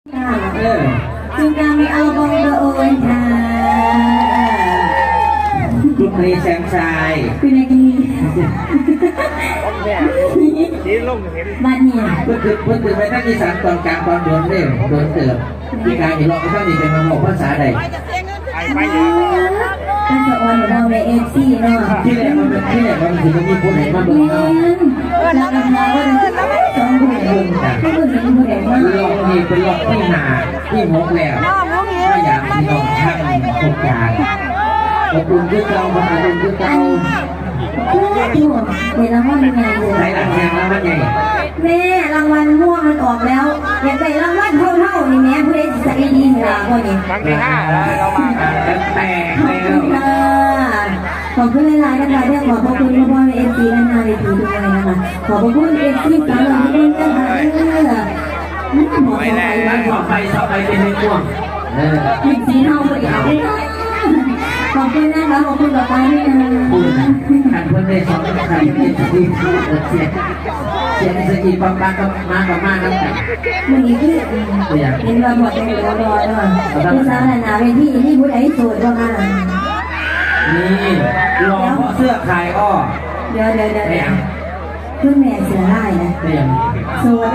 จึงการมีเอาบองโดนค่ะคุณเพลแซมชายเป็นไงกันนี่ลงเห็นบ้านเนี่ยเพื่อนไปตั้งอีสานตอนกลางตอนบนเนี่ยโดนเติบมีการเห็นเราก็ต้องมีเป็นมาบอกภาษาใดไปก็จะออนเราในเอฟซีเนาะที่แรกมันถึงมันมีคนไหนมาบอกเราเรากำลังว่าจะต้องดูเองให้ดูเห็นดูเห็นว่าลองนี่เป็นลองที่หาที่หกแล้วถ้าอยากมีลองช่างโครงการอบอุ่นคือเก่าอบอุ่นคือเก่าอยู่ในรางวัลยังไงเลยใช้หลักแทงแล้วมันไงแม่รางวัลม่วงมันออกแล้วอยากได้รางวัลเท่านี่แม่ผู้ใดจะได้ดีเหรอคนนี้ครั้งที่5แล้วเรามาแตกแล้วขอบคุณหลายๆนะคะเรื่องขอบคุณพ่อๆในเอ็นจีและนาในทีทุกคนนะคะขอบคุณเอ็นจีสาวเราที่เป็นนะคะไปแล้วสอบไปเป็นในช่วงเอ็นจีเท่าไปอีกขอบคุณนะคะขอบคุณต่อไปด้วยนะขันคนในสองขันเป็นสีเสียงสกีปั๊มปั๊มก็มากับมาแล้วกันวันนี้คือเห็นว่าหมดในหัวรอยแล้วผู้สาวนาเป็นที่ผู้ใดโสดก็มานี่รอเพราะเสื้อคลายอ้อเดี๋ยวเพื่อนแม่เสียไล่นะเตรียมโสด